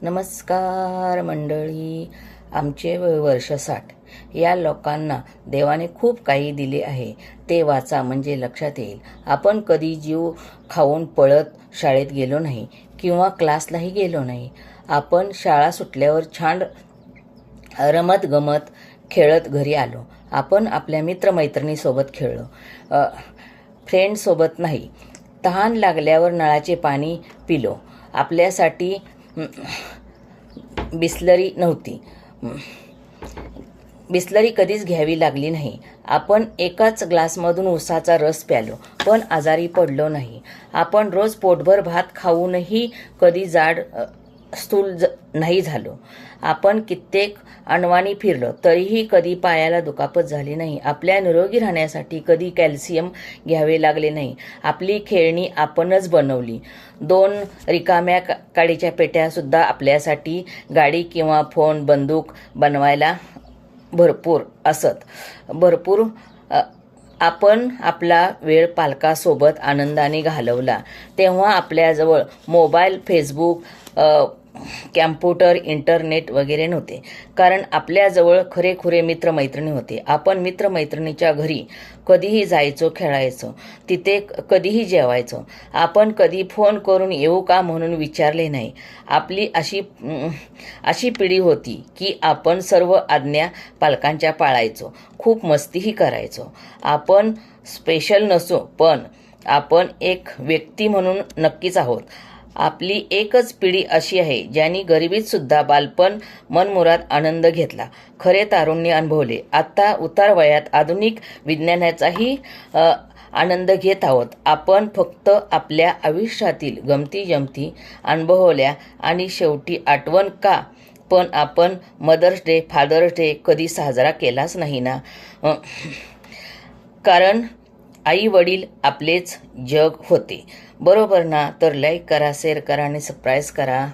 नमस्कार मंडळी. आमचे वर्ष 60. या लोकांना देवाने खूप काही दिले आहे, ते वाचा म्हणजे लक्षात येईल. आपण कधी जीव खाऊन पळत शाळेत गेलो नाही किंवा क्लासलाही गेलो नाही. आपण शाळा सुटल्यावर छान रमत गमत खेळत घरी आलो. आपण आपल्या मित्रमैत्रिणीसोबत खेळलो, फ्रेंडसोबत नाही. तहान लागल्यावर नळाचे पाणी पिलो. आपल्यासाठी बिसलरी नव्हती. बिसलरी कधीच घ्यावी लागली नाही. आपण एकाच ग्लासमधून उसाचा रस प्यालो, पण आजारी पडलो नाही. आपण रोज पोटभर भात खाऊनही कधी जाड स्थूल नाही झालो. आपण कित्येक अनवाणी फिरलो, तरीही कधी पायाला दुखापत झाली नाही. आपल्या निरोगी राहण्यासाठी कधी कॅल्शियम घ्यावे लागले नाही. आपली खेळणी आपणच बनवली. 2 रिकाम्या काडीच्या पेट्यासुद्धा आपल्यासाठी गाडी किंवा फोन बंदूक बनवायला भरपूर असत. आपण आपला वेळ पालकासोबत आनंदाने घालवला. तेव्हा आपल्याजवळ मोबाईल, फेसबुक, कॅम्प्युटर, इंटरनेट वगैरे नव्हते, कारण आपल्याजवळ खरेखुरे मित्रमैत्रिणी होते. आपण मित्रमैत्रिणीच्या घरी कधीही जायचो, खेळायचो, तिथे कधीही जेवायचो. आपण कधी फोन करून येऊ का म्हणून विचारले नाही. आपली अशी पिढी होती की आपण सर्व आज्ञा पालकांच्या पाळायचो, खूप मस्तीही करायचो. आपण स्पेशल नसो, पण आपण एक व्यक्ती म्हणून नक्कीच आहोत. आपली एकच पिढी अशी आहे ज्यांनी गरिबीत सुद्धा बालपण मनमुराद आनंद घेतला, खरे तारुण्य अनुभवले. आता उतार वयात आधुनिक विज्ञानाचाही आनंद घेत आहोत. आपण फक्त आपल्या आयुष्यातील गमती जमती अनुभवल्या आणि शेवटी आठवण का, पण आपण मदर्स डे, फादर्स डे कधी साजरा केलाच नाही ना. कारण आई वडील आपलेच जग होते. बरोबर ना? तर लाईक करा, शेअर करा आणि सबस्क्राईब करा.